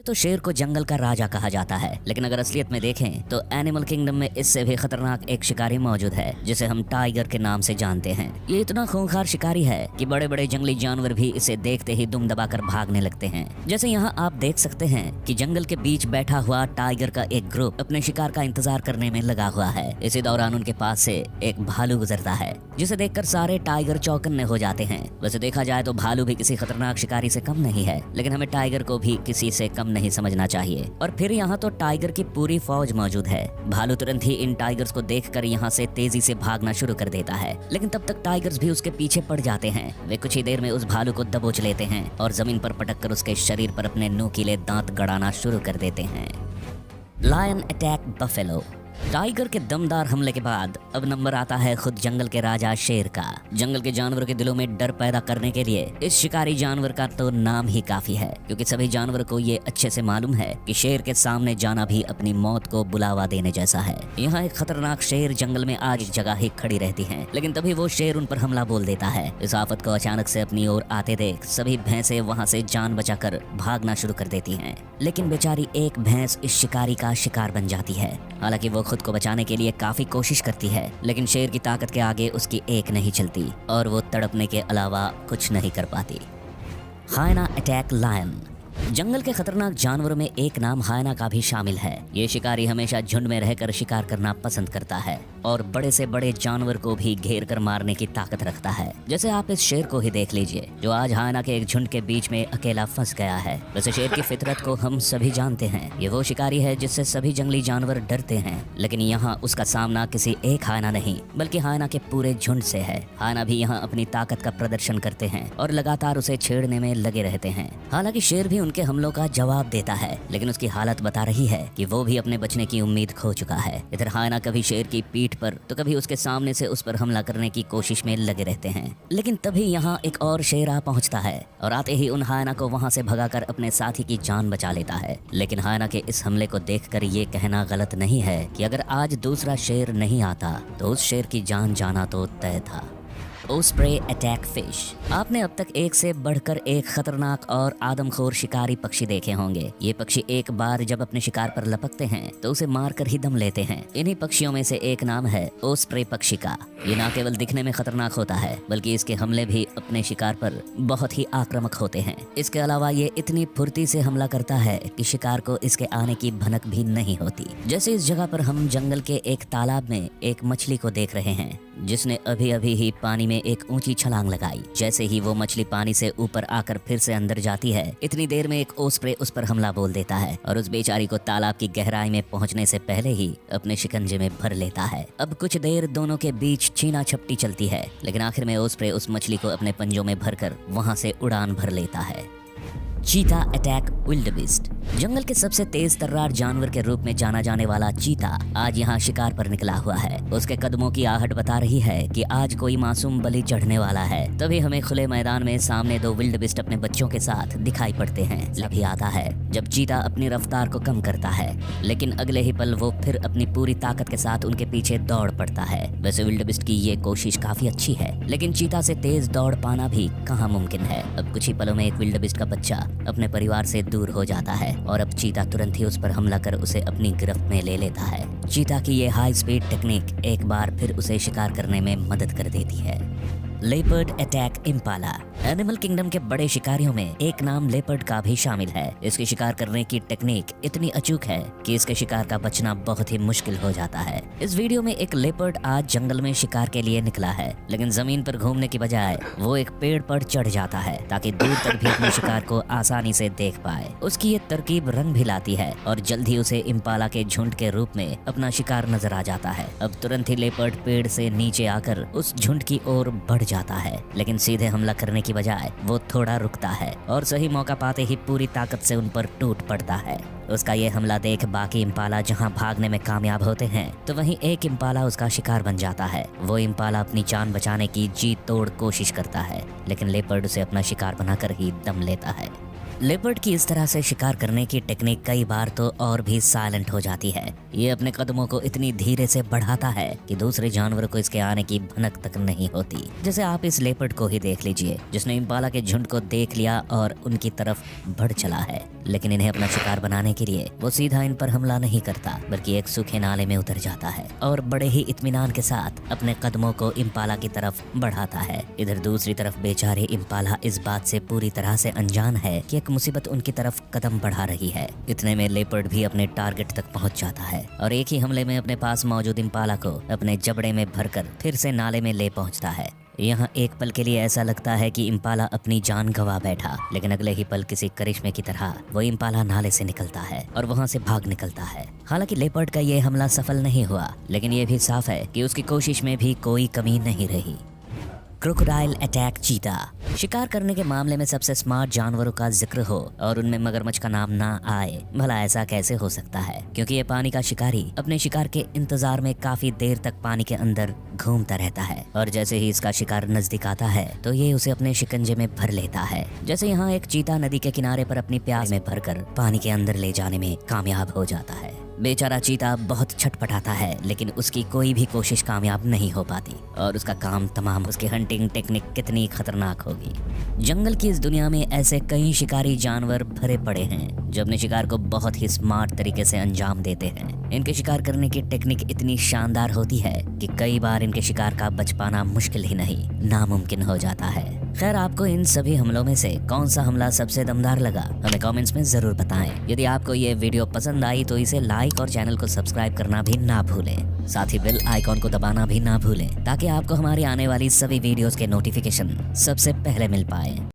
तो शेर को जंगल का राजा कहा जाता है, लेकिन अगर असलियत में देखें तो एनिमल किंगडम में इससे भी खतरनाक एक शिकारी मौजूद है जिसे हम टाइगर के नाम से जानते हैं। ये इतना खूंखार शिकारी है कि बड़े बड़े जंगली जानवर भी इसे देखते ही दुम दबाकर भागने लगते हैं। जैसे यहाँ आप देख सकते हैं कि जंगल के बीच बैठा हुआ टाइगर का एक ग्रुप अपने शिकार का इंतजार करने में लगा हुआ है। इसी दौरान उनके पास से एक भालू गुजरता है, जिसे देखकर सारे टाइगर चौकन्ने हो जाते हैं। वैसे देखा जाए तो भालू भी किसी खतरनाक शिकारी से कम नहीं है, लेकिन हमें टाइगर को भी किसी से कम नहीं समझना चाहिए। और फिर यहाँ तो टाइगर की पूरी फौज मौजूद है। भालू तुरंत ही इन टाइगर्स को देखकर यहाँ से तेजी से भागना शुरू कर देता है, लेकिन तब तक टाइगर्स भी उसके पीछे पड़ जाते हैं। वे कुछ ही देर में उस भालू को दबोच लेते हैं और जमीन पर पटक कर उसके शरीर पर अपने नुकीले दांत गड़ाना शुरू कर देते हैं। Lion attack buffalo. टाइगर के दमदार हमले के बाद अब नंबर आता है खुद जंगल के राजा शेर का। जंगल के जानवरों के दिलों में डर पैदा करने के लिए इस शिकारी जानवर का तो नाम ही काफी है, क्योंकि सभी जानवरों को ये अच्छे से मालूम है कि शेर के सामने जाना भी अपनी मौत को बुलावा देने जैसा है। यहाँ एक खतरनाक शेर जंगल में आज जगह ही खड़ी रहती है, लेकिन तभी वो शेर उन पर हमला बोल देता है। इस आफत को अचानक से अपनी ओर आते देख सभी भैंसे वहाँ से जान बचाकर भागना शुरू कर देती हैं, लेकिन बेचारी एक भैंस इस शिकारी का शिकार बन जाती है। हालांकि वो खुद को बचाने के लिए काफी कोशिश करती है, लेकिन शेर की ताकत के आगे उसकी एक नहीं चलती और वो तड़पने के अलावा कुछ नहीं कर पाती। हायना अटैक लायन। जंगल के खतरनाक जानवरों में एक नाम हायना का भी शामिल है। ये शिकारी हमेशा झुंड में रहकर शिकार करना पसंद करता है और बड़े से बड़े जानवर को भी घेर कर मारने की ताकत रखता है। जैसे आप इस शेर को ही देख लीजिए, जो आज हायना के एक झुंड के बीच में अकेला फंस गया है। वैसे शेर की फितरत को हम सभी जानते हैं। ये वो शिकारी है जिससे सभी जंगली जानवर डरते हैं, लेकिन यहाँ उसका सामना किसी एक हायना नहीं बल्कि हायना के पूरे झुंड से है। हायना भी यहाँ अपनी ताकत का प्रदर्शन करते हैं और लगातार उसे छेड़ने में लगे रहते हैं। हालांकि शेर भी उनके हमलों का जवाब देता है, लेकिन उसकी हालत बता रही है कि वो भी अपने बचने की उम्मीद खो चुका है। इधर हायना कभी शेर की पीठ पर तो कभी उसके सामने से उस पर हमला करने की कोशिश में लगे रहते हैं। लेकिन तभी यहाँ एक और शेर आ पहुँचता है और आते ही उन हायना को वहाँ से भगाकर अपने साथी की जान बचा लेता है। लेकिन हायना के इस हमले को देखकर ये कहना गलत नहीं है कि अगर आज दूसरा शेर नहीं आता तो उस शेर की जान जाना तो तय था। Osprey attack fish. आपने अब तक एक से बढ़कर एक खतरनाक और आदमखोर शिकारी पक्षी देखे होंगे। ये पक्षी एक बार जब अपने शिकार पर लपकते हैं तो उसे मारकर ही दम लेते हैं। इन्हीं पक्षियों में से एक नाम है ओस्प्रे पक्षी का। ये न केवल दिखने में खतरनाक होता है, बल्कि इसके हमले भी अपने शिकार पर बहुत ही आक्रामक होते हैं। इसके अलावा ये इतनी फुर्ती से हमला करता है कि शिकार को इसके आने की भनक भी नहीं होती। जैसे इस जगह पर हम जंगल के एक तालाब में एक मछली को देख रहे हैं, जिसने अभी अभी ही पानी में एक ऊंची छलांग लगाई। जैसे ही वो मछली पानी से ऊपर आकर फिर से अंदर जाती है, इतनी देर में एक ओस्प्रे उस पर हमला बोल देता है और उस बेचारी को तालाब की गहराई में पहुंचने से पहले ही अपने शिकंजे में भर लेता है। अब कुछ देर दोनों के बीच छीना झपटी चलती है, लेकिन आखिर में ओस्प्रे उस मछली को अपने पंजों में भरकर वहां से उड़ान भर लेता है। चीता अटैक विल्डबीस्ट। जंगल के सबसे तेज तर्रार जानवर के रूप में जाना जाने वाला चीता आज यहाँ शिकार पर निकला हुआ है। उसके कदमों की आहट बता रही है कि आज कोई मासूम बलि चढ़ने वाला है। तभी हमें खुले मैदान में सामने दो विल्डबीस्ट अपने बच्चों के साथ दिखाई पड़ते हैं। तभी आता है जब चीता अपनी रफ्तार को कम करता है, लेकिन अगले ही पल वो फिर अपनी पूरी ताकत के साथ उनके पीछे दौड़ पड़ता है। वैसे विल्डबीस्ट की ये कोशिश काफी अच्छी है, लेकिन चीता से तेज दौड़ पाना भी कहाँ मुमकिन है। अब कुछ ही पलों में एक विल्डबीस्ट का बच्चा अपने परिवार से दूर हो जाता है और अब चीता तुरंत ही उस पर हमला कर उसे अपनी गिरफ्त में ले लेता है। चीता की ये हाई स्पीड टेक्निक एक बार फिर उसे शिकार करने में मदद कर देती है। Leopard attack Impala. Animal kingdom के बड़े शिकारियों में एक नाम लेपर्ड का भी शामिल है। इसके शिकार करने की टेक्निक इतनी अचूक है कि इसके शिकार का बचना बहुत ही मुश्किल हो जाता है। इस वीडियो में एक लेपर्ड आज जंगल में शिकार के लिए निकला है, लेकिन जमीन पर घूमने की बजाय वो एक पेड़ पर चढ़ जाता है ताकि दूर तक भी अपने शिकार को आसानी से देख पाए। उसकी ये तरकीब रंग भी लाती है और जल्द ही उसे इम्पाला के झुंड के रूप में अपना शिकार नजर आ जाता है। अब तुरंत ही लेपर्ड पेड़ से नीचे आकर उस झुंड की ओर बढ़ जाता है, लेकिन सीधे हमला करने की बजाय वो थोड़ा रुकता है और सही मौका पाते ही पूरी ताकत से उन पर टूट पड़ता है। उसका ये हमला देख बाकी इम्पाला जहां भागने में कामयाब होते हैं, तो वहीं एक इम्पाला उसका शिकार बन जाता है। वो इम्पाला अपनी जान बचाने की जी तोड़ कोशिश करता है, लेकिन लेपर्ड उसे अपना शिकार बनाकर ही दम लेता है। लेपर्ड की इस तरह से शिकार करने की टेक्निक कई बार तो और भी साइलेंट हो जाती है। ये अपने कदमों को इतनी धीरे से बढ़ाता है कि दूसरे जानवरों को इसके आने की भनक तक नहीं होती। जैसे आप इस लेपर्ड को ही देख लीजिए, जिसने इम्पाला के झुंड को देख लिया और उनकी तरफ बढ़ चला है, लेकिन इन्हें अपना शिकार बनाने के लिए वो सीधा इन पर हमला नहीं करता, बल्कि एक सूखे नाले में उतर जाता है और बड़े ही इत्मीनान के साथ अपने कदमों को इम्पाला की तरफ बढ़ाता है। इधर दूसरी तरफ बेचारे इम्पाला इस बात से पूरी तरह से अनजान है कि एक मुसीबत उनकी तरफ कदम बढ़ा रही है। इतने में लेपर्ड भी अपने टारगेट तक पहुंच जाता है और एक ही हमले में अपने पास मौजूद इम्पाला को अपने जबड़े में भरकर फिर से नाले में ले पहुंचता है। यहाँ एक पल के लिए ऐसा लगता है कि इम्पाला अपनी जान गंवा बैठा, लेकिन अगले ही पल किसी करिश्मे की तरह वो इम्पाला नाले से निकलता है और वहाँ से भाग निकलता है। हालांकि लेपर्ड का ये हमला सफल नहीं हुआ, लेकिन ये भी साफ है कि उसकी कोशिश में भी कोई कमी नहीं रही। क्रोकोडाइल अटैक चीता। शिकार करने के मामले में सबसे स्मार्ट जानवरों का जिक्र हो और उनमें मगरमच्छ का नाम ना आए, भला ऐसा कैसे हो सकता है? क्योंकि ये पानी का शिकारी अपने शिकार के इंतजार में काफी देर तक पानी के अंदर घूमता रहता है और जैसे ही इसका शिकार नजदीक आता है तो ये उसे अपने शिकंजे में भर लेता है। जैसे यहाँ एक चीता नदी के किनारे पर अपनी प्यास में भरकर पानी के अंदर ले जाने में कामयाब हो जाता है। बेचारा चीता बहुत छटपटाता है, लेकिन उसकी कोई भी कोशिश कामयाब नहीं हो पाती और उसका काम तमाम। उसकी हंटिंग टेक्निक कितनी खतरनाक होगी। जंगल की इस दुनिया में ऐसे कई शिकारी जानवर भरे पड़े हैं जो अपने शिकार को बहुत ही स्मार्ट तरीके से अंजाम देते हैं। इनके शिकार करने की टेक्निक इतनी शानदार होती है कि कई बार इनके शिकार का बच पाना मुश्किल ही नहीं, नामुमकिन हो जाता है। खैर, आपको इन सभी हमलों में से कौन सा हमला सबसे दमदार लगा, हमें कमेंट्स में जरूर बताएं। यदि आपको ये वीडियो पसंद आई तो इसे लाइक और चैनल को सब्सक्राइब करना भी ना भूलें। साथ ही बेल आइकॉन को दबाना भी ना भूलें ताकि आपको हमारी आने वाली सभी वीडियोस के नोटिफिकेशन सबसे पहले मिल पाए।